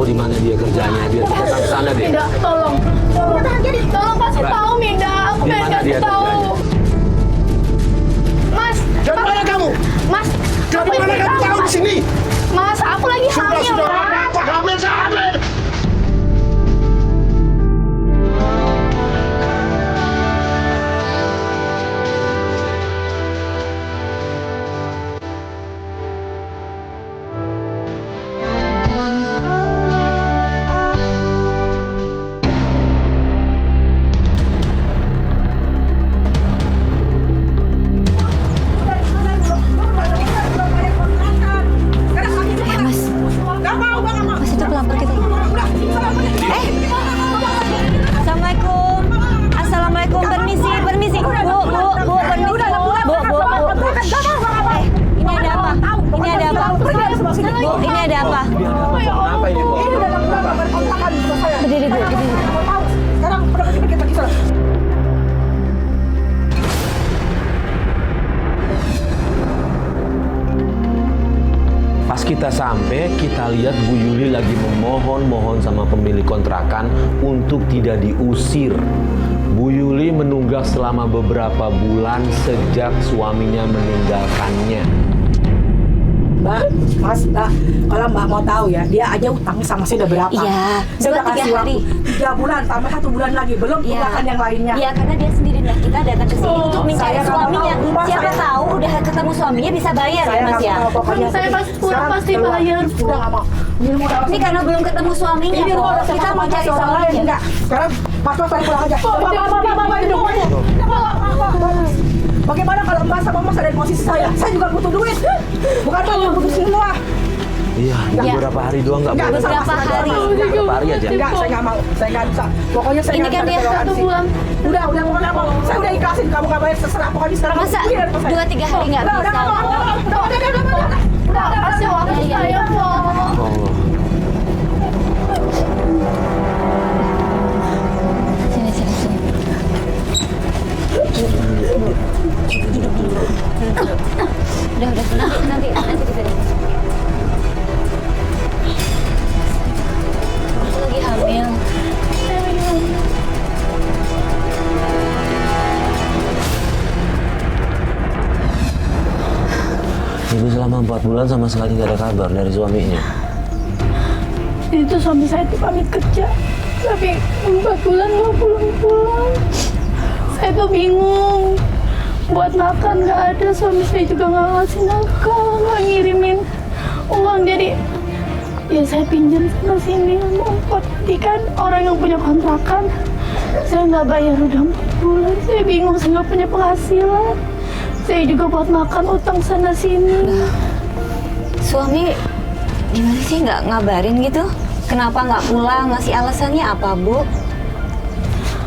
di mana dia kerjanya, biar kita ke sana deh. Minda, tolong kasih tahu Minda, aku pengen kasih tahu. Mas, dari mana kamu? Mas, Dari mana kamu tahu di sini? Mas, aku lagi hamil. Sudah, apa hamil saya? Assalamualaikum, permisi, permisi. Bu, permisi. Bu. Ini ada apa? Bu, ini ada apa? Kenapa ini, Bu? Berdiri, Bu. Sekarang pergi sana. Pas kita sampai, kita lihat Bu Yuli lagi memohon sama pemilik kontrakan untuk tidak diusir. Bu Yuli menunggak selama beberapa bulan sejak suaminya meninggalkannya. Mbak, Mas, kalau Mbak mau tahu ya, dia aja utang sama saya udah berapa? Iya, Saya udah 3 kasih hari. waktu 3 bulan, tambah 1 bulan lagi, belum tunggakan yang lainnya. Iya, karena dia sendiri dan kita datang ke sini untuk mencari saya nggak suaminya. mau, Mbak, Siapa saya- tahu udah ketemu suaminya bisa bayar ya, Mas nggak ya. mau, pokoknya Saya pasti pulang, sekarang pasti keluar. bayar, Bu. Udah nggak mau. Ini udah Ini karena belum ketemu suaminya, ini kok. rumah udah Kita mau cari orang lain suaminya. enggak. Sekarang Mas saya pulang aja. Bagaimana kalau Mbak sama Mas ada di posisi saya? Saya juga butuh duit. Bukan Mbak yang butuh semua. Iya, beberapa hari doang nggak Nggak boleh. bisa, Beberapa Mas. hari. Beberapa hari aja. Enggak, saya nggak mau. Saya nggak bisa. Pokoknya saya Ini nggak kan bisa dia ada 1 toleransi. bulan. Udah pokoknya mau. Saya udah ikhlasin kamu nggak bayar terserah. Pokoknya sekarang Masa pergi dari rumah saya. 2-3 hari nggak Udah bisa? nggak mau. Udah, kasih waktu saya, Bu. Oh. Sini. Udah, nanti bisa. Aku lagi hamil. Ibu selama 4 bulan sama sekali nggak ada kabar dari suaminya. Itu suami saya tuh pamit kerja, tapi 4 bulan nggak pulang-pulang. Saya tuh bingung, buat makan nggak ada, suami saya juga nggak ngasih nafkah, nggak ngirimin uang, jadi ya saya pinjam sana sini ngumpet. Jadi kan orang yang punya kontrakan, saya nggak bayar udah 4 bulan, saya bingung, saya nggak punya penghasilan. Saya juga buat makan utang sana sini. Suami gimana sih nggak ngabarin gitu? Kenapa nggak pulang? Ngasih alasannya apa, Bu?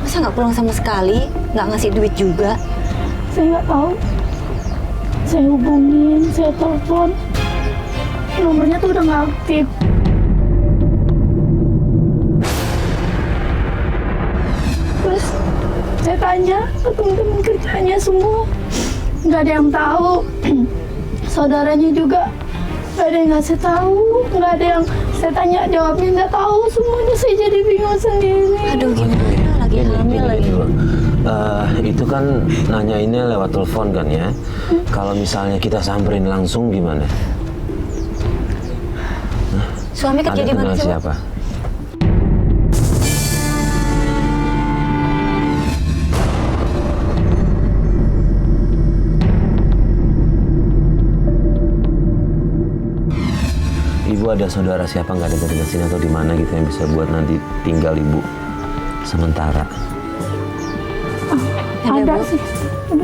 Masa nggak pulang sama sekali? Nggak ngasih duit juga? Saya nggak tahu. Saya hubungin, saya telepon, nomornya tuh udah nggak aktif. Terus saya tanya ke teman-teman kerjanya semua, nggak ada yang tahu. Saudaranya juga nggak ada yang ngasih tahu, nggak ada yang saya tanya jawabnya nggak tahu semuanya. Saya jadi bingung sendiri. Aduh, gimana? Lagi hamil lagi. Itu kan nanyainnya lewat telepon kan ya. Kalau misalnya kita samperin langsung gimana? Suami kerja Anda di mana kenal sih, Bu? siapa? Ibu ada saudara siapa nggak dekat sini atau di mana gitu yang bisa buat nanti tinggal Ibu sementara? Ada Bu? sih.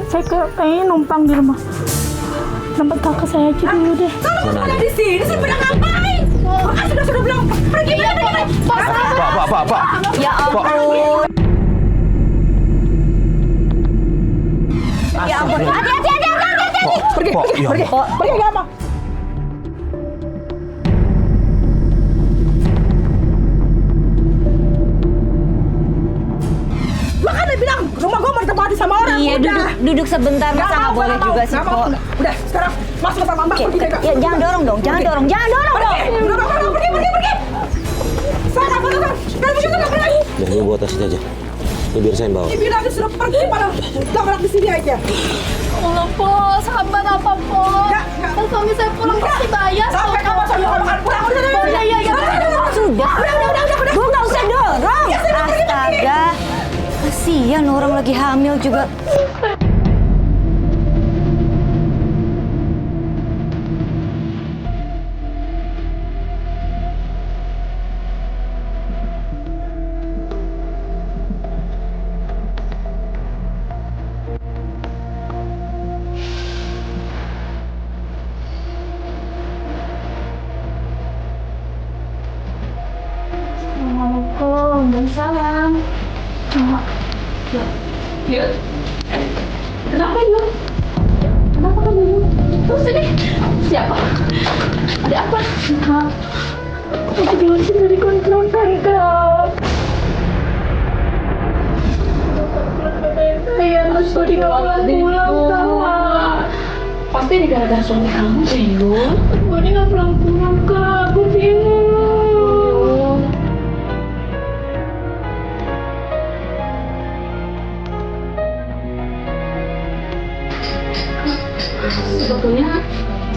Saya kayaknya numpang di rumah tempat kakak saya aja dulu deh. Sana aja. Di sini saya bilang ngapain? Kan sudah bilang pergi. Pak. Ya ampun. Ya ampun. Hati-hati. Pergi. Pergi nggak mau. Makanya bilang rumah gua mau ditempati sama orang. Iya, Udah. duduk sebentar, masa nggak boleh juga sih, Nggak mau. kok. Udah, sekarang masuk sama Mbak, pergi deh, Kak. Ya, jangan dorong dong. Pergi. Udah, pergi. Ini buat tas aja. Ini biar saya yang bawa. Bilang dia sudah pergi malah tabrak di sini aja. Allah, Po, sabar apa, Po? Kan suami saya pulang pasti bayar. Sampai kamu sampai makan pulang. Udah. Sudah. Bu, nggak usah dorong. Astaga. Kasihan orang lagi hamil juga. Assalamualaikum, waalaikumsalam. Ya. Kenapa yuk? Kenapa kamu yuk? Tuh sini. Siapa? Ada apa? Kak, aku diusir dari kontrakan, Kak. Saya Mas Budi nggak pulang-pulang, Kak. Pasti ini gara-gara suami kamu, Yuk. Mas Budi nggak pulang-pulang, Kak. Aku bingung. Sebetulnya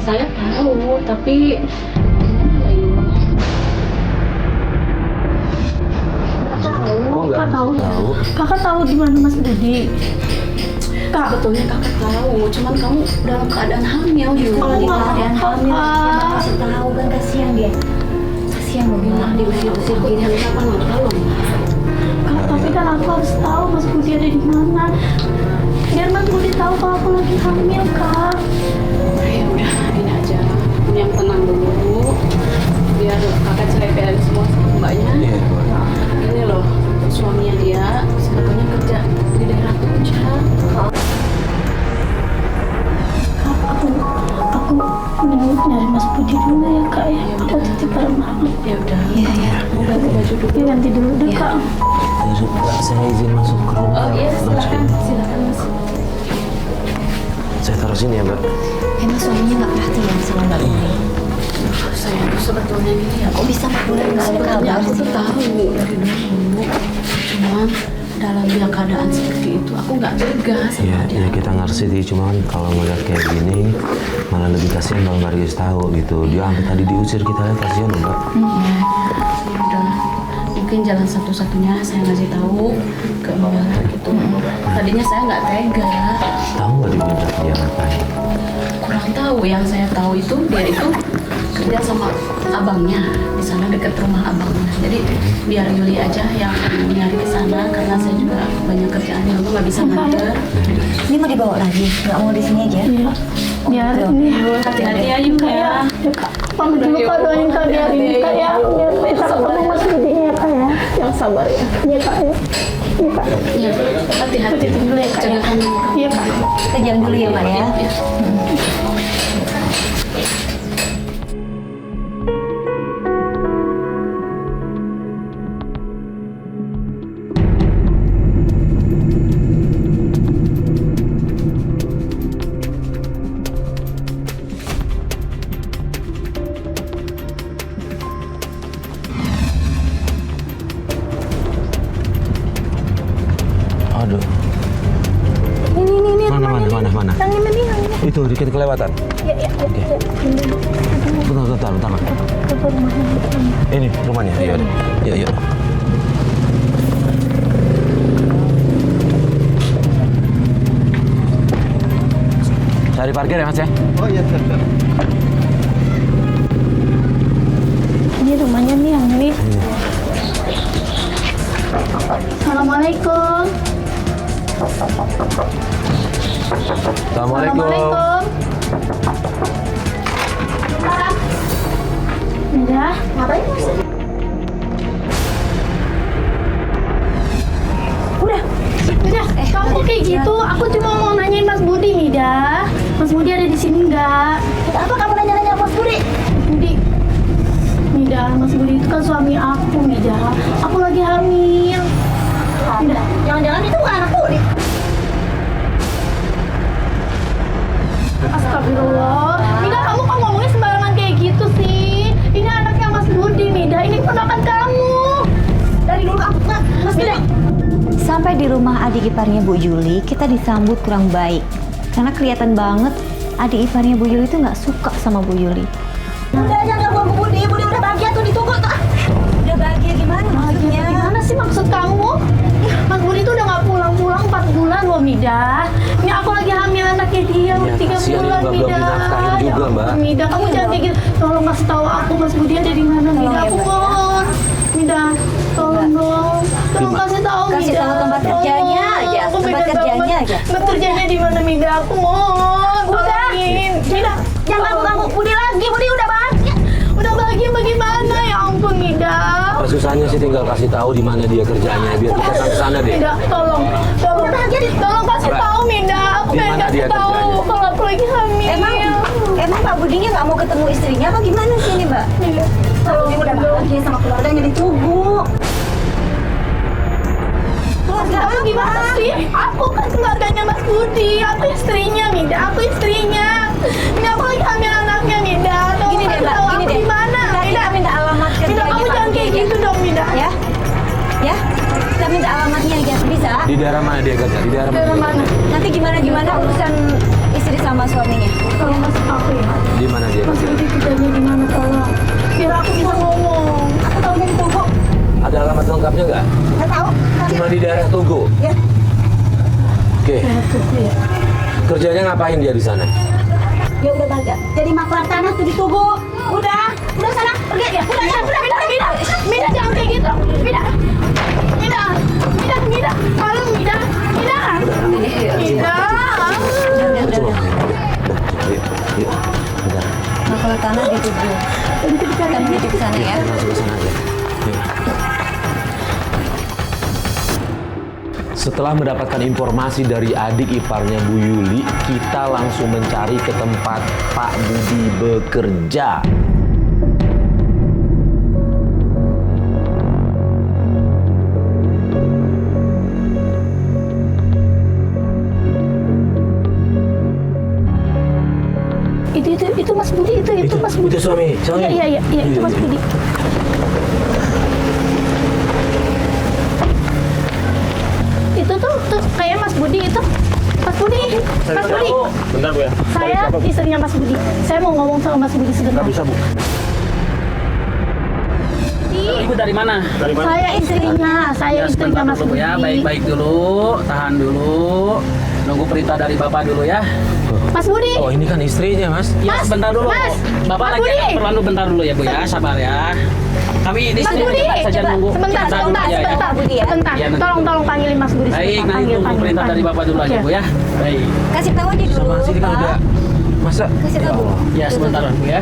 saya tahu, tapi Kakak tahu. Kakak tahu di mana Mas Budi? Kak, Sebetulnya kakak tahu, cuman kamu dalam keadaan hamil juga. Kalau di Kakak. keadaan hamil, kita kasih tahu kan kasihan dia. Kasihan loh bilang Diusir gini, kenapa nggak tahu? Kak, tapi kan aku harus tahu Mas Budi ada di mana. Biar Mas Budi tahu kalau aku lagi hamil, Kak. Ya udah, ini aja. Yang tenang dulu, biar kakak ceritain semua sama mbaknya. Iya, boleh. Ini loh, suaminya dia sebetulnya kerja di daerah Puncak. Kak, aku mending nyari Mas Budi dulu ya, Kak ya. Aku titip barang malam. Ya udah, Iya. ganti baju dulu. Ya nanti dulu deh, Kak. Ayo, Mbak, saya izin masuk ke rumah. Oh iya, silakan, Masukin. silakan mas. Saya taruh sini ya, Mbak. Emang suaminya nggak perhatian sama Mbak Budi? Saya tuh sebetulnya ini ya, Kok bisa 4 bulan nggak ada sebetulnya kabar aku sih? tuh tahu dari dulu. Cuman dalam yang keadaan seperti itu aku nggak tega sama Iya, dia. ya kita ngerti sih, cuman kalau ngeliat kayak gini malah lebih kasihan kalau Mbak Rius tahu gitu. Dia sampai tadi diusir, kita lihat kasihan loh, Mbak. Ya udah, mungkin jalan satu-satunya saya ngasih tahu ke Mbak gitu. Tadinya saya nggak tega, Tahu nggak di puncak dia ngapain? kurang tahu. Yang saya tahu itu dia itu kerja sama abangnya di sana dekat rumah abangnya. Jadi biar Yuli aja yang nyari ke sana karena saya juga banyak kerjaan di rumah nggak bisa nganter. Ini mau dibawa lagi? Nggak mau di sini aja? Iya. Biar gitu. ini. Hati-hati ya Yuk ya. Ya, Kak. Pamit dulu, Kak. Doain Kak biar ini, Kak ya. Biar bisa ketemu Mas Budi ya, Kak ya. Yang sabar ya. Iya, Kak ya. Iya, Kak. Ya, hati-hati Titip dulu ya, Kak ya. jaga kandungan kamu. Iya, Kak. Kita jalan dulu ya Mbak ya. Ya. Aduh, Ini. mana? Yang ini. Itu dikit kelewatan. Iya. Oke. Bentar, Mbak. Ini rumahnya. Iya. Yuk. Cari parkir ya, Mas ya? Oh iya, siap. Ini rumahnya nih yang ini. Ini. Assalamualaikum. Assalamualaikum. Ya, ngapain Mas? Udah, kamu kayak gitu. Aku cuma mau nanyain Mas Budi, Mida. Mas Budi ada di sini nggak? Apa kamu nanya-nanya Mas Budi? Budi, Mida, Mas Budi itu kan suami aku, Mida. Aku lagi hamil. Mida, Jangan-jangan itu bukan anak Budi. astagfirullah. Mida, kamu kok ngomongnya sembarangan kayak gitu sih? Ini anaknya Mas Budi, Mida. Ini keponakan kamu. Dari dulu aku Mas Budi sampai di rumah adik iparnya Bu Yuli, kita disambut kurang baik. Karena kelihatan banget adik iparnya Bu Yuli itu nggak suka sama Bu Yuli. Udah jangan ganggu Budi udah bahagia tuh ditunggu tuh. Udah bahagia gimana maksudnya? Gimana sih maksud kamu? Mas Budi tuh udah nggak pulang-pulang 4 bulan loh, Mida. Ini aku lagi hamil anaknya dia, udah 3 kasihan bulan, juga, belum Mida. dinafkahin juga, Ya ampun, Mbak. Mida, kamu jangan kayak gitu. Tolong kasih tahu aku Mas Budi ada di mana, Mida. ya, Aku Mbak. mohon. Mida, tolong dong. Tolong kasih tahu, Kasih Mida. tahu tempat kerjanya Tolong. aja, Aku tempat beda kerjanya banget. aja. Tempat kerjanya di mana, Mida? Aku mohon. Tolongin. Mida, Jangan ganggu Budi lagi, Budi udah bahagia. udah bahagia bagaimana? Ya ampun, Mida. Apa susahnya sih tinggal kasih tahu di mana dia kerjanya biar kita sampai sana deh. Mida, tolong kasih Mbak, tahu, Mida. Aku di pengen mana kasih dia tahu kerjanya? kalau aku lagi hamil. Emang Pak Budinya nggak mau ketemu istrinya apa gimana sih ini Mbak? Mida, Budi udah bahagia sama keluarganya di Tugu. keluarga aku gimana sih? Aku kan keluarganya Mas Budi. Aku istrinya, Mida. Aku istrinya. Ini aku lagi hamil anaknya, Mida. Tolong Gini deh, kasih Mbak, tahu gini aku deh. di mana, Kita Mida. minta alamat Mida, kerjanya kamu Pak jangan kayak Budi gitu dong, Mida. ya. Ya, kita minta alamatnya aja bisa. Di daerah mana dia kerja? Di daerah Daerah mana? mana? Nanti gimana urusan istri sama suaminya. Tolong kasih aku ya. Di mana dia Mas kerja? Budi kerjanya di mana, tolong. Biar aku bisa ngomong. Aku tahunya di Tugu. Ada alamat lengkapnya nggak? Nggak tahu. Cuma di daerah Tugu. Ya. Oke. Tunggu ya. Kerjanya ngapain dia di sana? Dia udah bahagia. Jadi maklar tanah tuh di Tugu. Udah sana pergi ya. Udah, Mida, jangan kayak gitu. Mida, tolong Mida. Coba. Yuk, yuk. Bentar. Maklar tanah di Tugu. Kita menuju ke sana ya. Langsung ke sana aja. Yuk. Setelah mendapatkan informasi dari adik iparnya Bu Yuli, kita langsung mencari ke tempat Pak Budi bekerja. Itu Mas Budi, itu Mas Budi. Itu suami. Iya, itu Mas Budi. Itu tuh kayak Mas Budi itu. Mas Budi. Bentar Bu ya. Saya istrinya Mas Budi. Saya mau ngomong sama Mas Budi sebentar. Nggak bisa Bu. Ibu dari mana? Dari mana? Saya istrinya Mas Sebentar dulu Bu Budi. ya. Baik-baik dulu. Tahan dulu. Nunggu perintah dari Bapak dulu ya. Mas Budi. Oh, ini kan istrinya, Mas. Ya, Mas, sebentar dulu. Mas, Bapak Mas lagi Budi. perlalu bentar dulu ya Bu ya. Sabar ya. Kami di Mas sini Budi, saja nunggu. sebentar, dulu aja ya. sebentar. Iya, nanti. Tolong panggilin Mas Budi. Baik, nanti tunggu perintah dari Bapak dulu aja Bu ya. Baik. Kasih tahu aja dulu. Sama sini kan Pak. udah. Masa? Kasih tahu. Ya, sebentar Bu ya.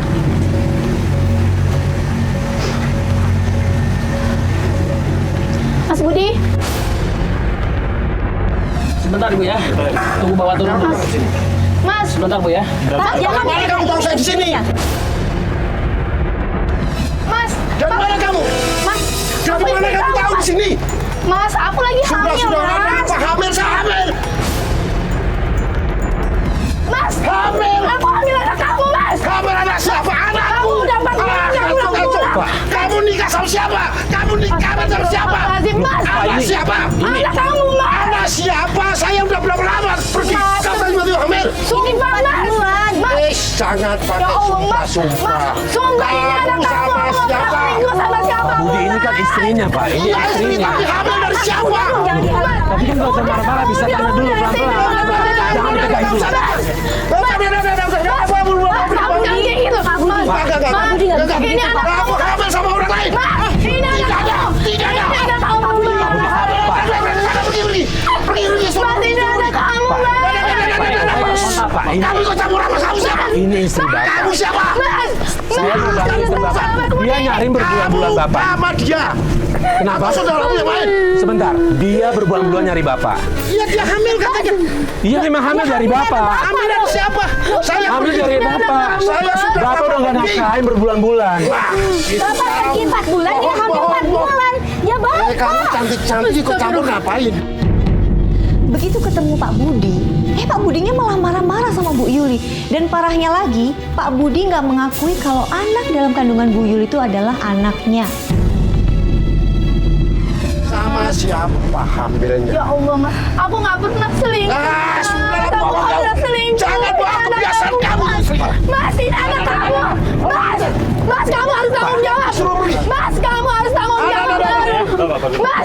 Mas Budi. Sebentar Bu ya. Tunggu bawa turun dulu. Mas. Sebentar Bu ya. Pak, jangan Mana kamu tahu saya di sini? Mas. Dari mana kamu? Mas. Dari mana kamu tahu di sini? Mas, aku lagi hamil, Sudah hamil Mas. apa? Hamil, saya hamil. Mas. Hamil. Aku hamil anak kamu, Mas. Hamil anak siapa? Anakku. Kamu udah 4 bulan nggak kamu pulang-pulang. Kamu nikah sama siapa? Kamu nikah sama siapa? Astagfirullahaladzim, Mas. Anak siapa? Anak kamu, Mas. Anak siapa? Saya udah berapa lama pergi? Mas. Kamu tiba-tiba hamil? Sumpah, Mas. Mas. Sangat Ya pakai Allah, Mas. sumpah. Mas, sumpah ini anak Kamu kamu. sama Aku nggak siapa? selingkuh sama siapa. Pak Budi ini kan istrinya, Pak. Ini Iya, istri istrinya. tapi hamil dari siapa? Tapi kan nggak usah marah-marah, bisa tanya dulu pelan-pelan. Jangan dipegangin dulu. Kamu jangan kayak gitu. Mas. Ini anak Kamu hamil sama orang lain. Mas, ini anak kamu. Tidak ada. Ini anak kamu, Mas. Pergi. Mas, ini anak kamu, Mas. Pak, ini Kamu ikut campur apa? Kamu siapa? ini istri Bapak. Kamu siapa? Mas. Saya bukan istri Bapak. Dia nyariin berbulan-bulan Kamu Bapak. sama dia. Kenapa? Saudaramu yang lain. Sebentar, dia berbulan-bulan nyari Bapak. Iya, dia hamil katanya. Iya memang hamil dari Bapak. Hamil dari siapa? Saya Hamil dari Bapak. Saya sudah Bapak udah nggak pergi. nafkahin berbulan-bulan. Bapak pergi 4 bulan, dia hamil 4 bulan. Ya Bapak. Kamu cantik-cantik ikut campur ngapain? Begitu ketemu Pak Budi, Pak Budinya malah marah-marah sama Bu Yuli. Dan parahnya lagi, Pak Budi nggak mengakui kalau anak dalam kandungan Bu Yuli itu adalah anaknya. Sama siapa hamilnya? Ya Allah, Mas. Aku nggak pernah selingkuh. Sudah Aku bohong nggak pernah kamu. selingkuh. Jangan bohong, kebiasaan kamu selingkuh. Mas, ini anak kamu. Mas, kamu harus tanggung jawab. Mas, kamu harus tanggung jawab. Mas,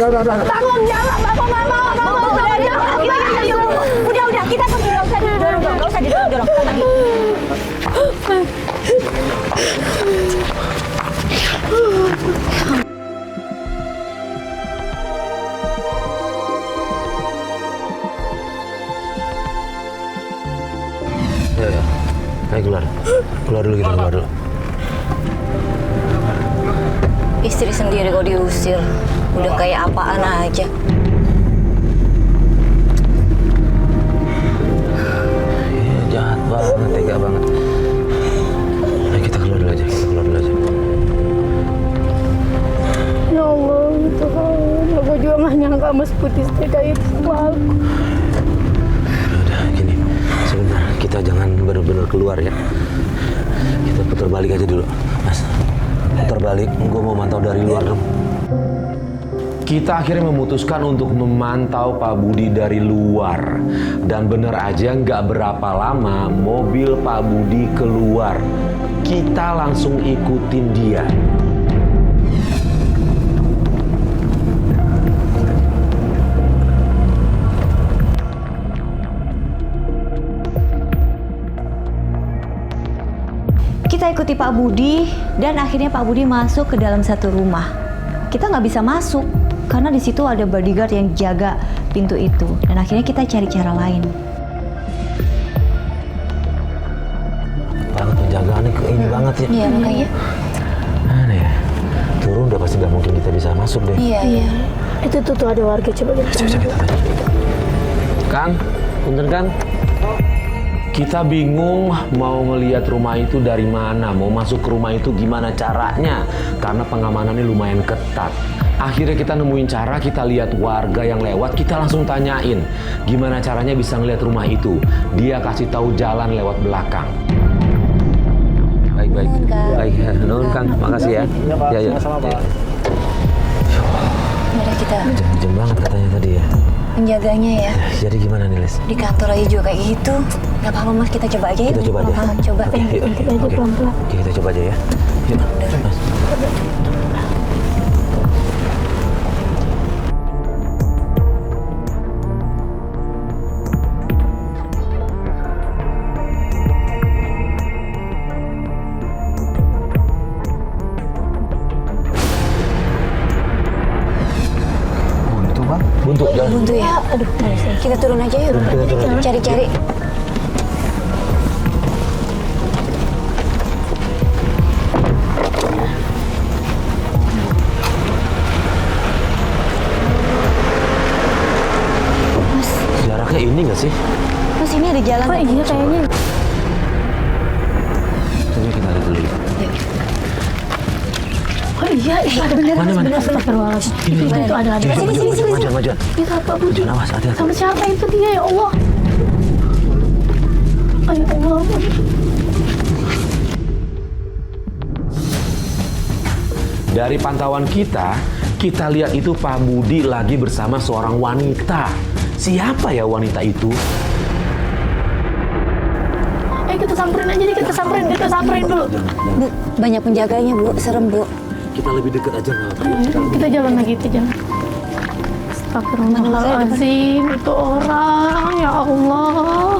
tanggung jawab. Bapak mama, kamu harus tanggung jawab. Udah, kita pergi, nggak usah didorong. Ya. Ayo keluar. Keluar dulu kita, keluar dulu. Istri sendiri kok diusir, udah kayak apaan aja. Iya, jahat banget, tega banget. Ayo kita keluar dulu aja, Ya Allah, Tuhan. Aku juga nggak nyangka Mas Putih setika itu sama aku. Udah, gini. Sebentar, kita jangan benar-benar keluar ya. Kita putar balik aja dulu. Mas, putar balik. Gue mau mantau dari luar dong. Kita akhirnya memutuskan untuk memantau Pak Budi dari luar. Dan bener aja nggak berapa lama mobil Pak Budi keluar. Kita langsung ikutin dia. Kita ikuti Pak Budi dan akhirnya Pak Budi masuk ke dalam satu rumah. Kita nggak bisa masuk karena di situ ada bodyguard yang jaga pintu itu. Dan akhirnya kita cari cara lain. Banget penjagaannya ke ini banget ya. Iya makanya. Aneh ya. Turun udah pasti nggak mungkin kita bisa masuk deh. Iya. Itu tuh ada warga, coba kita Coba kita tanya. Kang, punten Kang. Kita bingung mau ngelihat rumah itu dari mana, mau masuk ke rumah itu gimana caranya, karena pengamanannya lumayan ketat. Akhirnya kita nemuin cara, kita lihat warga yang lewat, kita langsung tanyain gimana caranya bisa ngelihat rumah itu. Dia kasih tahu jalan lewat belakang. Baik. Nuhun, Kang. Baik, nuhun Kang, makasih ya. Ya. Udah kita Jam banget katanya tadi ya. penjaganya ya. Jadi gimana nih, Les? Di kantor aja juga kayak gitu. Gak apa-apa Mas, kita coba aja ya. Kita coba aja. Coba. Oke, yuk. Kita aja pelan-pelan. Oke, kita coba aja ya. Yuk, Mas. Buntu, jalan. Buntu ya. Aduh, kita turun aja yuk. Kita turun aja. Cari-cari. Jaraknya ini nggak sih? Mas, ini ada jalan. Oh iya kayaknya. Coba kita lihat dulu. Oh iya, bener. Mana? Astagfirullahaladzim. Itu ada. Maju. Itu apa, Bu? Jangan awas, hati-hati. Sama siapa itu dia, ya Allah? Ayo Allah. Dari pantauan kita lihat itu Pak Budi lagi bersama seorang wanita. Siapa ya wanita itu? Kita samperin aja nih, kita samperin dulu. Bu, banyak penjaganya Bu, serem Bu. Kita lebih dekat aja nggak apa-apa. Kita jalan lagi, Astagfirullahaladzim, itu orang, ya Allah.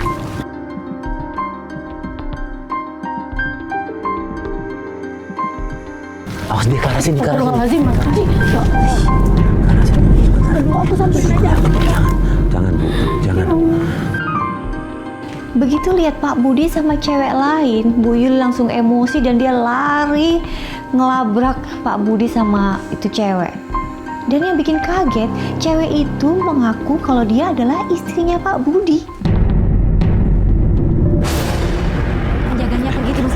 Awas dia ke arah sini, Astagfirullahaladzim, Mas Haji. Ya Aduh, aku samperin aja. Jangan, Bu. Jangan. Begitu lihat Pak Budi sama cewek lain, Bu Yuli langsung emosi dan dia lari ngelabrak Pak Budi sama itu cewek. Dan yang bikin kaget, cewek itu mengaku kalau dia adalah istrinya Pak Budi. Penjaganya pergi terus.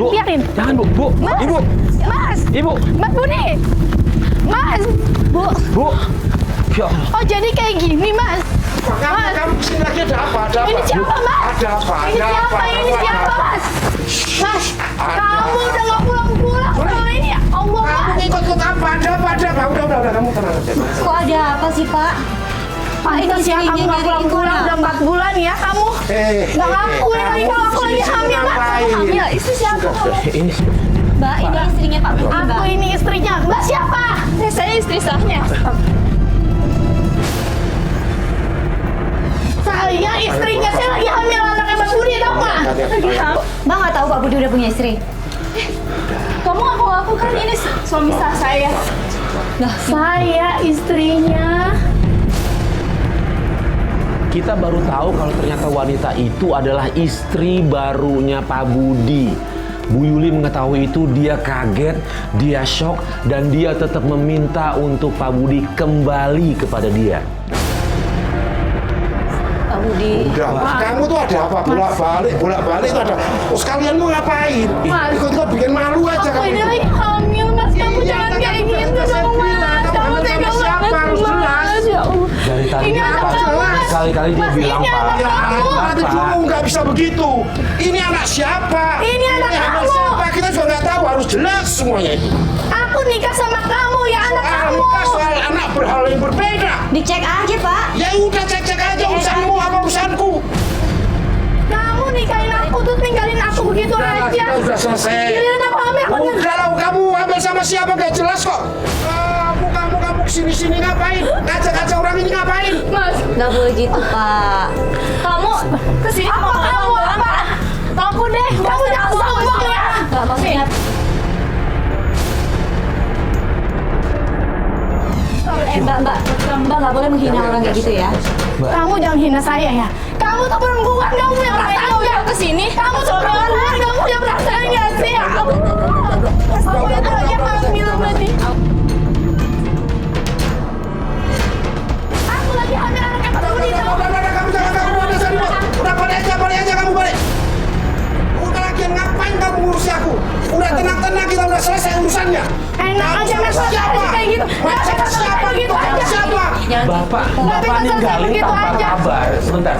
Biarin. Jangan, Bu. Ibu. Mas, Ibu. Mas Budi. Mas, Bu. Ya. oh jadi kayak gini, Mas. Kamu kesini lagi ada apa? Ini siapa, Mas? Ada apa? Ini siapa, Mas? Mas, kamu udah gak pulang-pulang sama ini ya? Allah, Kamu Mas. ngikut-ikut apa? Ada apa? Udah, kamu tenang. ada apa sih, Pak? Pak, ini Pantes ya istrinya kamu nggak nyariin pulang-pulang udah 4 bulan ya kamu. Nggak ngaku ya lagi kalau aku lagi hamil Mbak. ngapain? Hamil, istri siapa kamu? Ini Mbak, ini istrinya Pak Budi, Mbak. Aku ini istrinya. Mbak siapa? Saya istri sahnya. Saya istrinya, saya lagi hamil anaknya Mas Budi, tau nggak? Mbak nggak tahu Pak Budi udah punya istri? Kamu ngaku kan ini suami sah saya. Saya istrinya. kita baru tahu kalau ternyata wanita itu adalah istri barunya Pak Budi. Bu Yuli mengetahui itu, dia kaget, dia shock, dan dia tetap meminta untuk Pak Budi kembali kepada dia. Pak Budi. Udah, Mas, kamu tuh ada apa? Bolak-balik itu ada. Oh, sekalian mau ngapain? Mas. Ikut-ikut bikin malu aja Aku kamu. ini lagi hamil, Mas. Kamu Iya, jangan kan kayak kamu gitu udah dong, bilang, Mas. kamu Kamu hamil tega sama siapa? banget, Harus jelas. Mas. Ya Allah. Dari tadi Ini anak Pak, kamu, Mas. sekali-kali dia Mas, bilang, ini Pak. anak Ya, kamu. nanti dulu nggak bisa begitu. Ini anak siapa? Ini anak hamil kamu. siapa? Kita juga nggak tahu. Harus jelas semuanya itu. Aku nikah sama kamu, ya anak Soal kamu. nikah, soal anak berhal yang berbeda. Dicek aja, Pak. Ya udah cek-cek aja urusanmu apa urusanku. Kamu nikahin aku terus ninggalin aku begitu Udah, aja. kita udah selesai. Giliran aku hamil, aku Udah lah, kamu hamil sama siapa gak jelas kok. Kamu kesini-sini ngapain? Ngajak-ngajak orang ini ngapain? Mas, Nggak boleh gitu, Pak. kamu kesini mau kamu apa? Kamu deh, kamu jangan sombong ya. Nggak maksudnya. Mbak nggak boleh menghina orang kayak gitu ya. Kamu jangan hina saya ya. Kamu tuh perempuan, kamu punya perasaan nggak kesini? Kamu tuh perempuan, kamu punya perasaan nggak sih? Aku itu lagi hamil berarti. Aku lagi hamil anaknya Pak Budi. Udah, kamu jangan balik sana. Udah balik aja kamu balik. Udah lagi ngapain kamu ngurusi aku? Udah tenang-tenang, kita udah selesai urusannya. Enak Kamu aja sama Mas, siapa? kayak gitu. Mas, sama siapa? Gitu Kamu aja. siapa? Bapak bisa ninggalin begitu tanpa aja. kabar. Sebentar.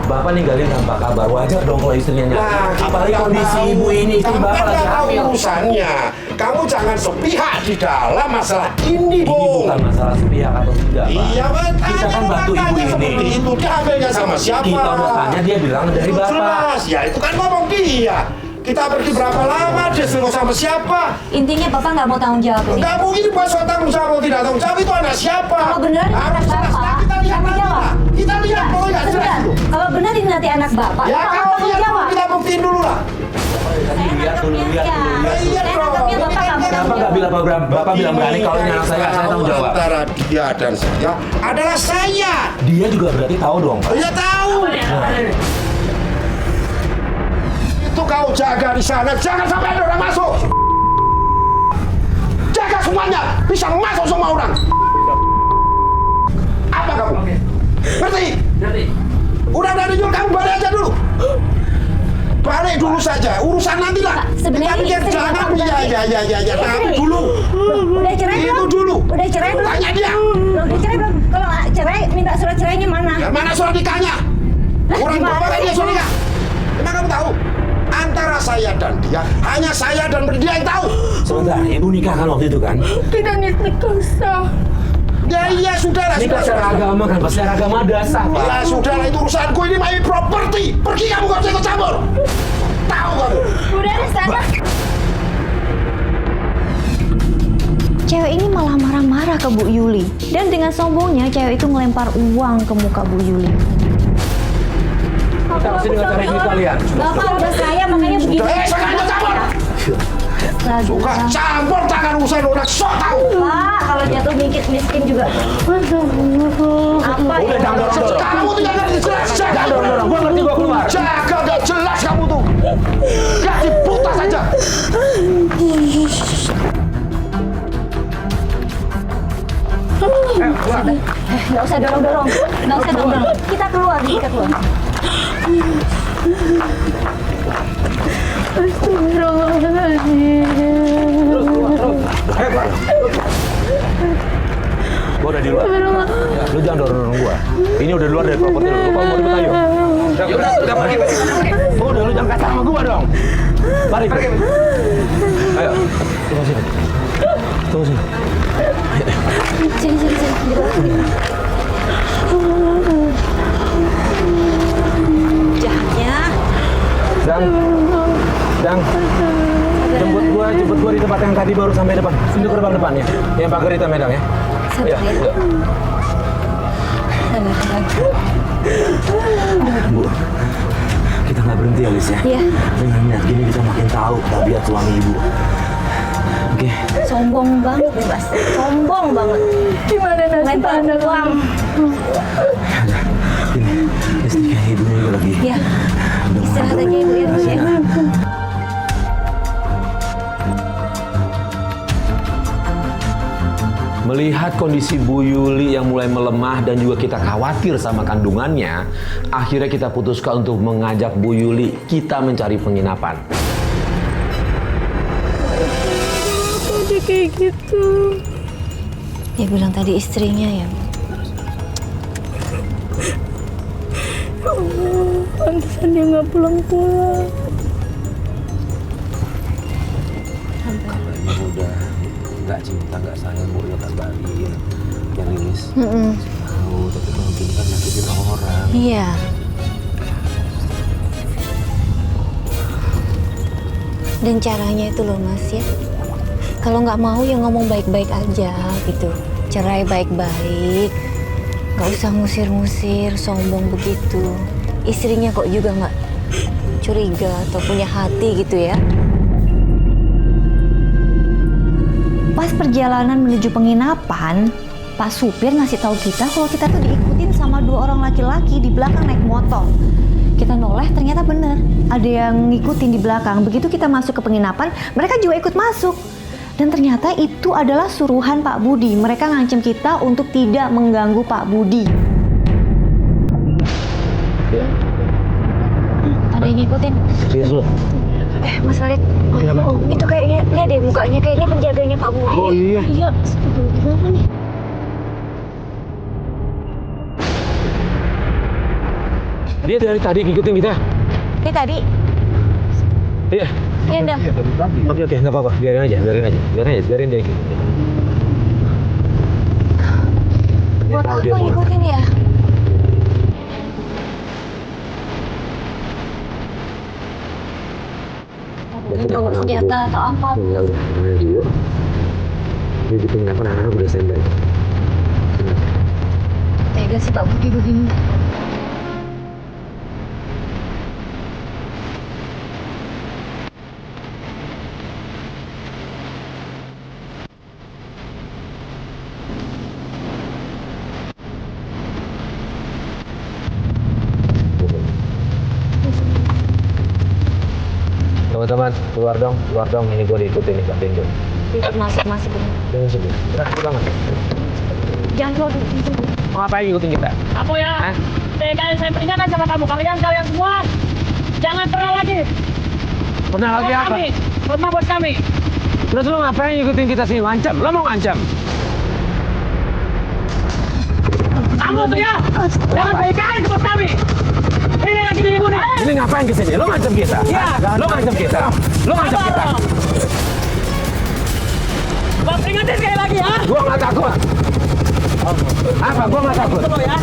Bapak ninggalin tanpa kabar. Wajar dong kalau istrinya nyari. Nah, Apalagi kita kondisi tahu. ibu ini, istri Kamu Bapak kan lagi nggak tahu hamil. urusannya. Kamu jangan sepihak di dalam masalah ini, Ini Bu. bukan masalah sepihak atau tidak, Pak. Iya, betul. Kita kan bantu ibu Seperti ini. itu, dia hamilnya sama siapa? Kita udah tanya, dia bilang dari Itu Bapak. jelas, ya itu kan ngomong dia. Kita pergi berapa lama, dia selingkuh sama siapa? Intinya Bapak nggak mau tanggung jawab ini. Enggak mungkin buat soal tanggung jawab atau tidak tanggung jawab itu anak siapa? Kalau benar ini Harus anak jelas. Bapak, Nah, kita lihat tanggung nanti jawab. lah. Kita lihat kalau nggak jelas Sebentar. itu. Kalau benar ini nanti anak Bapak, Ya Bapak kalau tanggung lihat jawab. kita buktiin dulu lah. Saya Lihat dulu, nangkepnya lihat ya. dulu. Iya Saya dong. nangkepnya Bapak nggak mau Bapak tanggung nggak jawab. bilang Bapak bilang berani kalau ini anak saya tanggung jawab. Antara dia dan saya adalah saya. Dia juga berarti tahu dong, Pak. Dia tahu. Itu kau jaga di sana, jangan sampai ada orang masuk. Jaga semuanya, bisa masuk semua orang. Apa kamu? Ngerti? Udah dari dulu, kamu balik aja dulu. Balik dulu saja, urusan nanti lah. Pak, sebenarnya Tapi istri jangan Bapak ya. Tapi dulu. Udah cerai Itu belum? dulu. Udah cerai belum? Tanya dia. Udah cerai belum? Kalau nggak cerai, minta surat cerainya mana? Ya, mana surat nikahnya? Orang gimana bapak sih? dia surat nikah. Emang kamu tahu? Antara saya dan dia, hanya saya dan dia yang tahu. Sebentar, ibu nikah kan waktu itu kan? Tidak nikah sah. Ya iya sudahlah. Nikah secara agama kan, pas secara agama ada sah, Pak. Ya sudahlah, itu urusanku, ini my property. Pergi kamu, gak usah ikut campur. Tahu kamu? Udah di sana. Cewek ini malah marah-marah ke Bu Yuli. Dan dengan sombongnya, cewek itu melempar uang ke muka Bu Yuli. Kita kesini nggak cari duit kalian. Bapak udah kaya, makanya begitu. Saya gak ikut campur. Suka campur tangan urusan orang, sok tahu. Pak, kalau jatuh miskin juga. Apa Udah, ya? jangan dorong-dorong. Kamu tuh jangan jelas. Jangan dorong-dorong, gua ngerti, gua keluar. Jaga gak jelas kamu tuh. Gaji buta saja. Nggak usah dorong-dorong. Nggak usah dorong-dorong. Kita keluar. Gua udah di luar. Lu jangan dorong-dorong gua. Ini udah di luar dari properti lu. Lu kalau mau ribet ayo. Udah pergi. Udah, lu jangan kasar sama gua dong. Balik. Ayo. Tunggu sini. Sini. tadi baru sampai depan. Pintu gerbang depan ya. Yang pagar hitam medang ya. Sabar ya. Yuk. Bu, kita nggak berhenti ya, Lis ya. Iya. Dengan niat gini kita makin tahu tabiat suami ibu. Oke. Sombong banget nih, Mas. Sombong banget. Gimana nasib Lempar anak uang. Ini listriknya ibunya juga lagi. Iya. Udah Istirahat aja Ibu ya, Bu ya. Melihat kondisi Bu Yuli yang mulai melemah dan juga kita khawatir sama kandungannya, akhirnya kita putuskan untuk mengajak Bu Yuli kita mencari penginapan. Dia kayak gitu. Dia bilang tadi istrinya ya. Pantesan dia nggak pulang-pulang. Kalau emang udah nggak cinta, nggak sayang, Bu, ya kabarin. Ya, Lis. Tahu, tapi kalau gini kan nyakitin orang. Iya. Dan caranya itu loh, Mas ya. Kalau nggak mau ya ngomong baik-baik aja gitu. Cerai baik-baik. Nggak usah ngusir-ngusir, sombong begitu. Istrinya kok juga nggak curiga atau punya hati gitu ya. Pas perjalanan menuju penginapan, Pak supir ngasih tahu kita kalau kita tuh diikutin sama 2 orang laki-laki di belakang naik motor. Kita noleh, ternyata bener. Ada yang ngikutin di belakang. Begitu kita masuk ke penginapan, mereka juga ikut masuk. Dan ternyata itu adalah suruhan Pak Budi. Mereka ngancem kita untuk tidak mengganggu Pak Budi. Ada yang ngikutin. Serius lu? Mas Khalid, itu kayaknya, lihat deh mukanya, kayaknya penjaganya Pak Budi. Oh iya. Iya, gimana nih? Dia dari tadi ngikutin kita. Ini tadi, Iya. iya Dam. Oke, nggak apa-apa. Biarin aja. Biarin dia ngikutin. Buat apa ngikutin ya? Oh, senjata atau apa? Ya udah, yuk. Dia di penginapan anak-anak udah standby. Tega sih Pak Budi begini. Teman-teman, keluar dong. Ini gue diikutin nih, bantuin gue. Masuk ini. Jangan sedih. Pulang. Jangan keluar dulu. Mau ngapain ngikutin kita? Kamu ya. Saya peringatkan sama kamu, kalian semua. Jangan pernah lagi. Pernah lagi apa? Pernah buat kami. Terus lo ngapain ngikutin kita sini? Ngancam? Lo mau ngancam? Kamu tuh ya. Jangan baik-baik buat kami. Ini lagi di ibu nih. Ini ngapain kesini? Lo ngancam kita? Iya. Lo ngancam kita? Gua peringatin sekali lagi ya. Gua nggak takut. Apa? Gua nggak takut. Tunggu ya.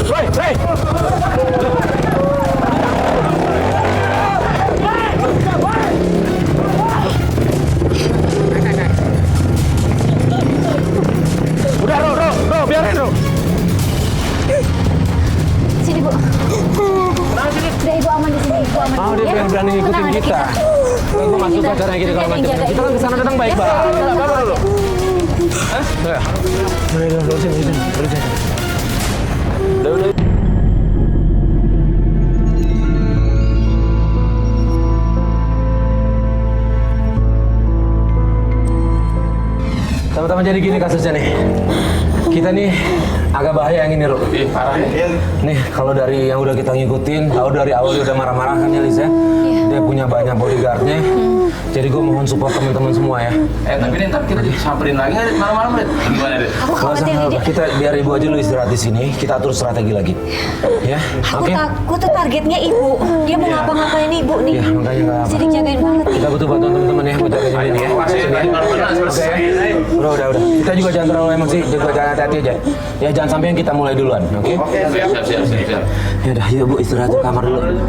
Woi. Udah, Ro, biarin, Ro. Sini Bu. Udah Ibu aman di sini, Ibu aman. Oh, dia yang berani ngikutin Tenang aja kita. Gue masuk ke acara kita kalau macam. Kita kan kesana datang baik-baik. Apa dulu? Hah? Udah, sini. Udah. Teman-teman, jadi gini kasusnya nih. Kita nih agak bahaya yang ini, Ru. Parah ya. Nih, kalau dari yang udah kita ngikutin, tahu dari awal dia udah marah-marah kan ya, Lis ya? Dia punya banyak bodyguardnya. Jadi gue mohon support teman-teman semua ya. Tapi nih, ntar kita disamperin lagi nggak malam-malam, Rit? Gimana, Rit? Aku Nggak usah, khawatir nggak dia. apa. Kita biar ibu aja lu istirahat di sini. Kita atur strategi lagi. Ya, Aku oke? takut tuh targetnya Ibu. Dia mau ngapa-ngapain Ibu nih. Ya, makanya nggak apa. Mesti dijagain banget. Kita butuh bantuan teman-teman ya buat jagain ini ya. Sini ya. Udah. Kita juga jangan terlalu emosi, juga jangan hati-hati aja. Ya, jangan sampai yang kita mulai duluan, oke? Siap. Ya udah, yuk Bu, istirahat di kamar dulu.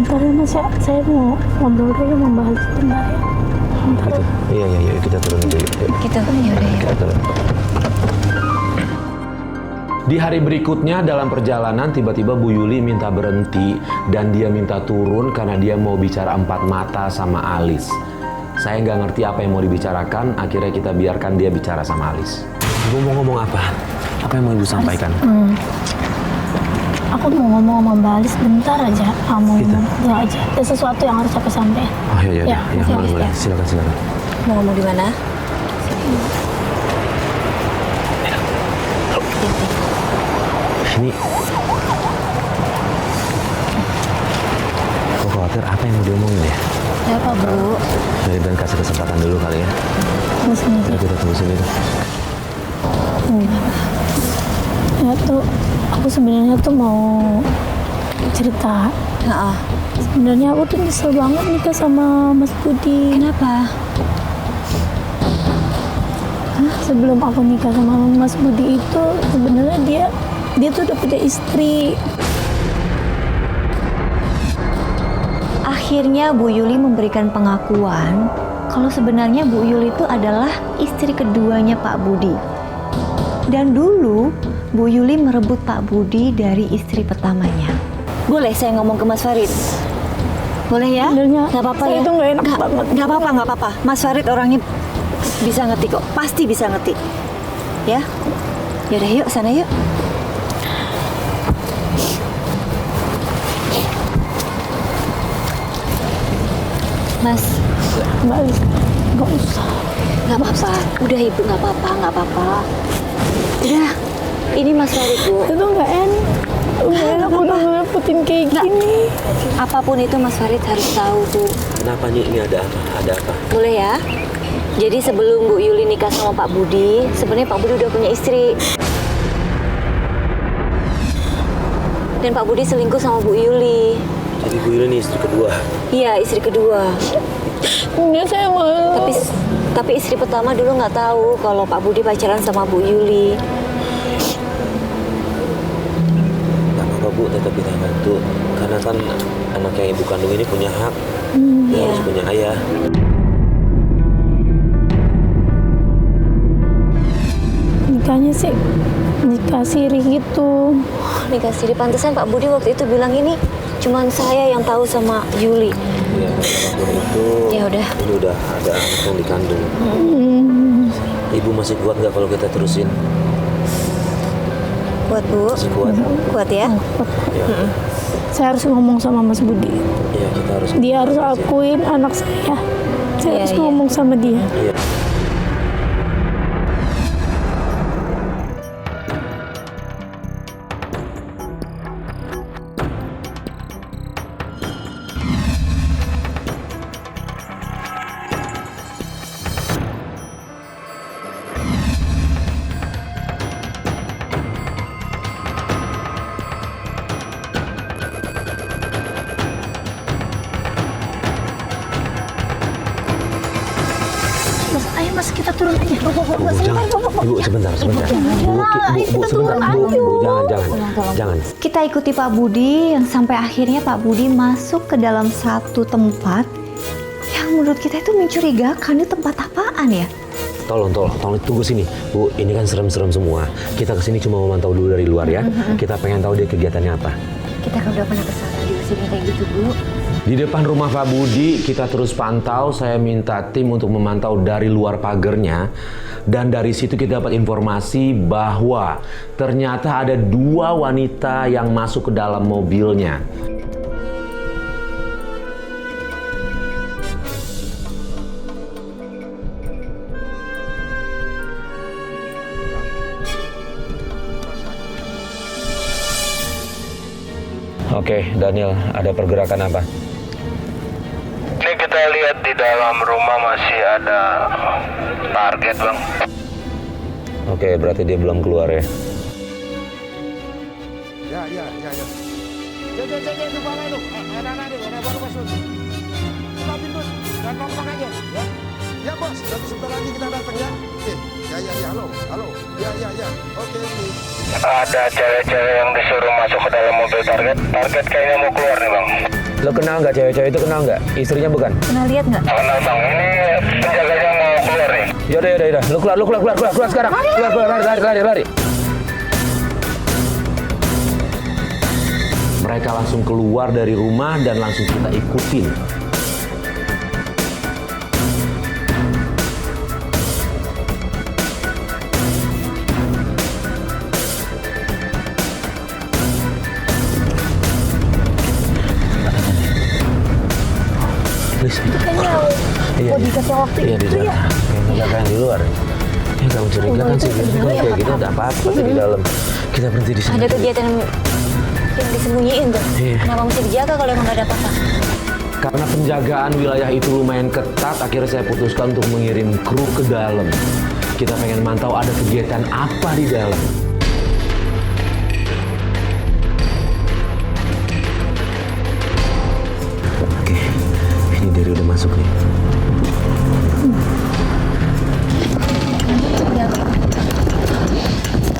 Bentar ya Mas ya, saya mau ngobrol dulu sama Mbak Halis bentar ya. Bentar. Gitu. Iya, kita turun dulu. Yuk. Gitu, yaudah ya. Kita turun. Di hari berikutnya dalam perjalanan tiba-tiba Bu Yuli minta berhenti dan dia minta turun karena dia mau bicara empat mata sama Alis. Saya nggak ngerti apa yang mau dibicarakan, akhirnya kita biarkan dia bicara sama Alis. Ibu mau ngomong apa? Apa yang mau Ibu sampaikan? Aku mau ngomong sama Mbak Alis bentar aja. Mau Gitu. ngomong aja. Ada sesuatu yang harus aku sampaikan. Oh iya, Ya, oke, boleh. ya. Silakan. Mau ngomong di mana? Ini. Aku khawatir apa yang mau diomongin ya? Ya apa, Bu? Jadi dan kasih kesempatan dulu kali ya. Di sini aja. Kita tunggu sini tuh. Ya tuh, aku sebenarnya tuh mau cerita. Heeh. Sebenarnya aku tuh nyesel banget nikah sama Mas Budi. Kenapa? Sebelum aku nikah sama Mas Budi itu sebenarnya dia tuh udah punya istri. Akhirnya Bu Yuli memberikan pengakuan kalau sebenarnya Bu Yuli itu adalah istri keduanya Pak Budi. Dan dulu Bu Yuli merebut Pak Budi dari istri pertamanya. Boleh saya ngomong ke Mas Farid? Boleh ya? Sebenarnya Nggak apa-apa saya ya? tuh nggak enak banget. Nggak apa-apa. Mas Farid orangnya bisa ngerti kok. Pasti bisa ngerti. Ya? Yaudah yuk, sana yuk. Mas, Mbak Alis, nggak usah. nggak apa-apa. Udah Ibu, nggak apa-apa. Udah, ini Mas Farid, Bu. Itu nggak enak. Nggak enak udah ngerepotin kayak gini. Apapun itu Mas Farid harus tahu, Bu. Kenapa nih? Ini ada apa? Ada apa? Boleh ya? Jadi sebelum Bu Yuli nikah sama Pak Budi, sebenarnya Pak Budi udah punya istri. Dan Pak Budi selingkuh sama Bu Yuli. Jadi Bu Yuli ini istri kedua. Iya, istri kedua. Enggak, saya malu. Tapi istri pertama dulu nggak tahu kalau Pak Budi pacaran sama Bu Yuli. Gak apa-apa Bu, tetap kita bantu. Karena kan anak yang ibu kandung ini punya hak. Dia harus punya ayah. Nikahnya sih nikah siri gitu. Nikah siri, pantesan Pak Budi waktu itu bilang ini cuman saya yang tahu sama Yuli. Ya, apapun itu. Ya udah. Ini udah ada anak yang dikandung. Ibu masih kuat nggak kalau kita terusin? Kuat, Bu. Masih kuat. Kuat ya? Ya, Saya harus ngomong sama Mas Budi. ya kita harus. Dia harus akuin anak saya. Saya Iya, harus iya. ngomong sama dia. Iya. Mas, ayo Mas, kita turun aja. Ibu sebentar. Bu, sebentar. Bu, jangan. Kita ikuti Pak Budi yang sampai akhirnya Pak Budi masuk ke dalam satu tempat yang menurut kita itu mencurigakan. Itu tempat apaan ya? Tolong tunggu sini. Bu, ini kan serem-serem semua. Kita kesini cuma memantau dulu dari luar ya. Kita pengen tahu dia kegiatannya apa. Kita kan udah pernah kesana di sini kayak gitu, Bu. Di depan rumah Pak Budi, kita terus pantau. Saya minta tim untuk memantau dari luar pagernya. Dan dari situ kita dapat informasi bahwa ternyata ada 2 wanita yang masuk ke dalam mobilnya. Oke, Daniel, ada pergerakan apa? Ini kita lihat di dalam rumah masih ada target, Bang. Oke, berarti dia belum keluar ya. Ya. Jangan kepala lu. Anak-anak dia, anak baru masuk. Buka pintu dan ngomong aja, ya. Ya bos, nanti sebentar lagi kita datang ya. halo. Ya. Oke. Ada cewek-cewek yang disuruh masuk ke dalam mobil target. Target kayaknya mau keluar nih bang. Lo kenal nggak cewek-cewek itu, kenal nggak? Istrinya bukan? Pernah lihat nggak? Kenal bang, ini penjaganya mau keluar nih. Yaudah. Lo keluar sekarang. Keluar, lari. Mereka langsung keluar dari rumah dan langsung kita ikutin. Please. Kayaknya mau dikasih waktu Iya, di dalam. Kayaknya di luar. Ya kamu curigakan sih, biasanya kayak gitu nggak apa-apa di dalam. Kita berhenti di sini. Ada kegiatan yang disembunyiin tuh. Iya. Kenapa mesti dijaga kalau emang nggak ada apa-apa? Karena penjagaan wilayah itu lumayan ketat, akhirnya saya putuskan untuk mengirim kru ke dalam. Kita pengen mantau ada kegiatan apa di dalam. Oke, ini Dery udah masuk nih.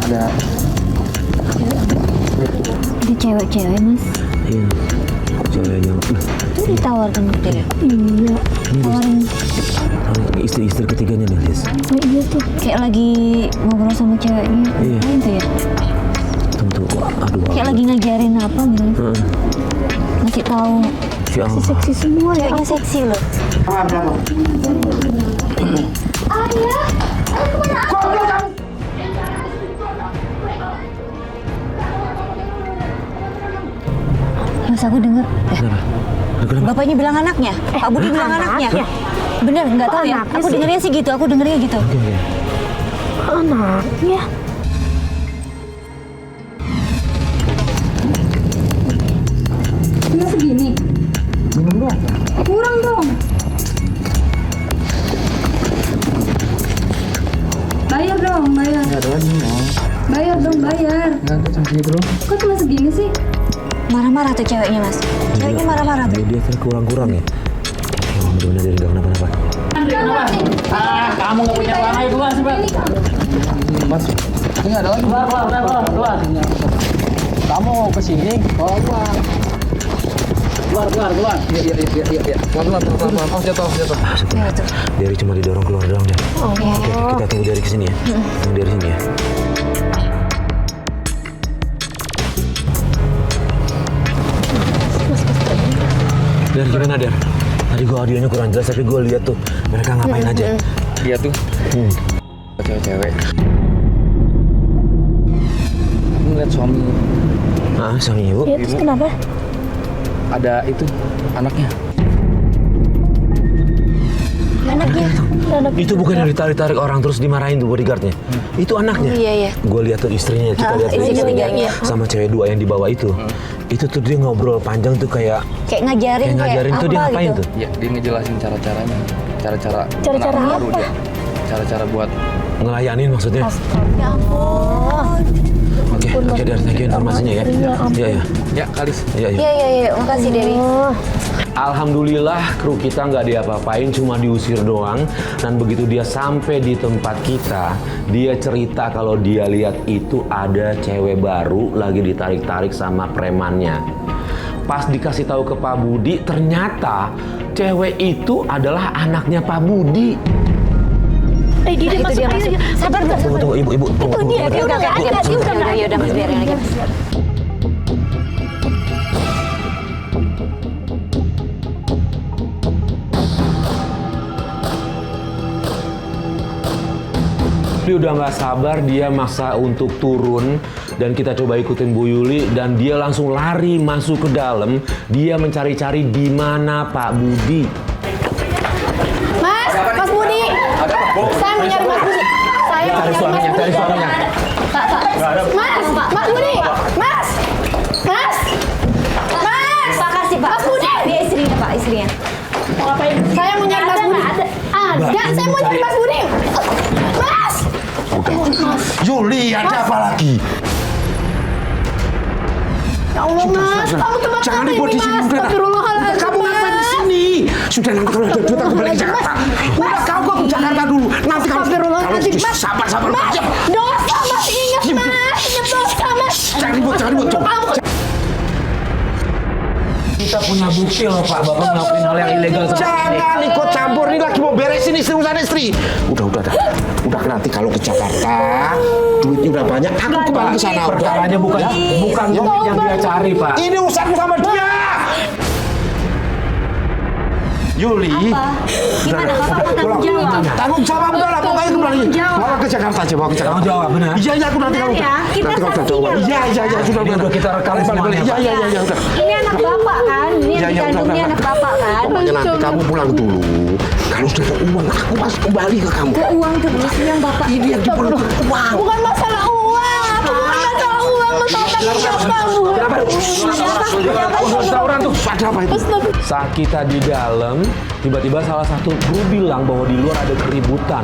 Ada cewek-cewek, Mas. Iya, ceweknya. Itu ditawarkan gitu ya? Iya. Tawarin. Istri ketiganya nih, Liz. Oh iya tuh. Kayak lagi ngobrol sama ceweknya. Iya. Ngapain tuh ya? Tentu, aduh. Kayak lagi ngajarin apa gitu. Ngasih tahu. Ya Allah. Seksi semua ya. Ceweknya seksi loh. Mas, aku denger. Bapaknya bilang anaknya. Pak Budi bilang anaknya. Bener, nggak tahu ya. Aku dengernya sih gitu. Aku dengernya gitu. Anaknya. Nggak segini. Kurang dong. Bayar dong, bayar. Bayar dong, bayar. Kok cuma segini sih? Marah-marah tuh ceweknya, Mas. Ceweknya marah-marah tuh. Dia kan kurang-kurang ya. Mudah-mudahan dia nggak kenapa-napa. Kamu nggak punya warna itu lah, Mas. Mas, ini ada lagi. Keluar. Kamu ke sini, keluar. Iya. Pelan. Oh, jatuh. Dery cuma didorong keluar doang deh. Oke, kita tunggu Dery kesini ya. Tunggu Dery sini ya. Der, gimana Der? Tadi gua audionya kurang jelas, tapi gua lihat tuh mereka ngapain aja. Dia tuh cewek-cewek ngeliat suami Suami ibu? Ya terus kenapa? ada itu anaknya. Anaknya. Itu bukan yang ditarik-tarik orang terus dimarahin tuh bodyguardnya. Itu anaknya. Iya. Gue lihat tuh istrinya, kita lihat tuh istri istrinya ketiganya. sama cewek dua yang di bawah itu. Itu tuh dia ngobrol panjang tuh kayak Ngajarin tuh dia ngapain gitu. tuh? Ya, dia ngejelasin cara-caranya. Cara-cara Cara-cara anak baru apa? dia. Cara-cara buat Ngelayanin maksudnya. Ya ampun. Oke, Der, thank you informasinya ya. Iya. ya kalis. Iya. Iya. Makasih, Dery. Alhamdulillah kru kita nggak diapa-apain, cuma diusir doang. Dan begitu dia sampai di tempat kita, dia cerita kalau dia lihat itu ada cewek baru lagi ditarik-tarik sama premannya. Pas dikasih tahu ke Pak Budi, ternyata cewek itu adalah anaknya Pak Budi. Dia Itu dia masuk. Sabar, Tunggu, ibu. Itu dia udah nggak ada. Ya udah, Mas, biarin lagi, Mas. Dia udah nggak sabar, dia maksa untuk turun dan kita coba ikutin Bu Yuli dan dia langsung lari masuk ke dalam. Dia mencari-cari di mana Pak Budi. Mas Budi. Saya mau nyari Mas Budi. Saya mau nyari Mas Budi. Cari suaminya. Mas Budi. Mas. Pak, kasih, Pak. Mas Budi. Dia istrinya, Pak, istrinya. Ngapain? Saya mau nyari Mas Budi. Ada. Saya mau nyari Mas Budi. Mas. Yuli, ada apa lagi? Ya Allah, Mas. Kamu tempat Jangan apa ribut ini, di sini, Mas? udah. Astagfirullahaladzim, Kamu ngapain di Mas. sini? Sudah, nanti kalau ada duit aku balik ke Jakarta. Udah, kau ke Jakarta dulu. Nanti kalau Astagfirullahaladzim, Mas. Sabar. Mas, dosa, Mas. Ingat, Mas. Ingat dosa, Mas. Jangan ribut. Kita punya bukti loh Pak, Bapak ngelakuin hal yang ilegal sama Jangan ikut campur, ini lagi mau beresin urusan istri. Udah nanti kalau ke Jakarta, duitnya udah banyak, aku kembali ke sana. Perkaranya bukan duit yang dia cari Pak. Ini urusanku sama dia. Yuli. Apa? Gimana Bapak mau tanggung jawab? Tanggung jawab udah lah, pokoknya kembali. Bawa ke Jakarta aja, bawa ke Jakarta. Tanggung jawab, benar. Iya, aku nanti kalau ya, kita nanti kalau saksinya loh. Iya, sudah Ini udah kita rekam semuanya, Pak. Iya, udah. Ini anak Bapak kan? Ini yang dikandungnya anak Bapak kan? Pokoknya nanti kamu pulang dulu. Kalau sudah ada uang, aku pasti kembali ke kamu. Ke uang terus yang Bapak. Ini yang diperlukan uang. Bukan masalah uang. Bukan masalah uang. Masalah tanggung jawab kamu. Orang tuh ada apa itu? Saat kita di dalam, tiba-tiba salah satu kru bilang bahwa di luar ada keributan.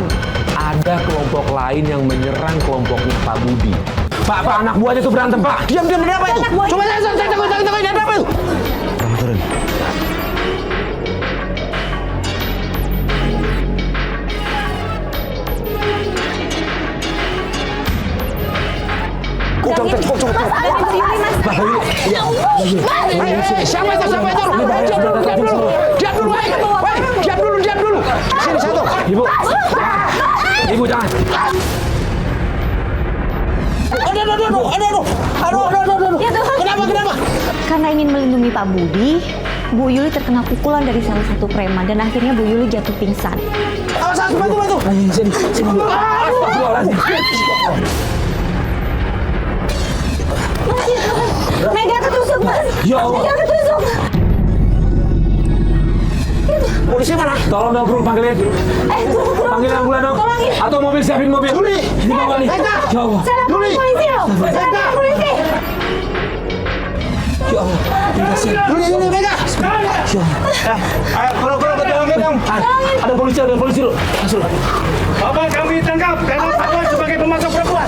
Ada kelompok lain yang menyerang kelompoknya Pak Budi. Pak, anak buahnya tuh berantem, Pak. Diam, ada apa itu? Coba saya takut, ada apa itu? Turun. Siapa itu? Diam dulu. Sini satu. Ibu jangan. Aduh. Kenapa? Karena ingin melindungi Pak Budi, Bu Yuli terkena pukulan dari salah satu preman dan akhirnya Bu Yuli jatuh pingsan. Bantu. Sini. Mega ketusuk, Mas. Ya Allah. Mega ketusuk. Polisi mana? Tolong dong kru panggilin. Panggil ambulan dong. Atau mobil, siapin mobil. Yuli. Dibawa nih. Mega. Ya Allah. Saya lapor polisi loh. Saya lapor polisi. Ya Allah. Yuli, Mega. Ayo, tolong. Ada polisi loh. Masuk. Bapak kami tangkap karena Bapak sebagai pemasok perempuan.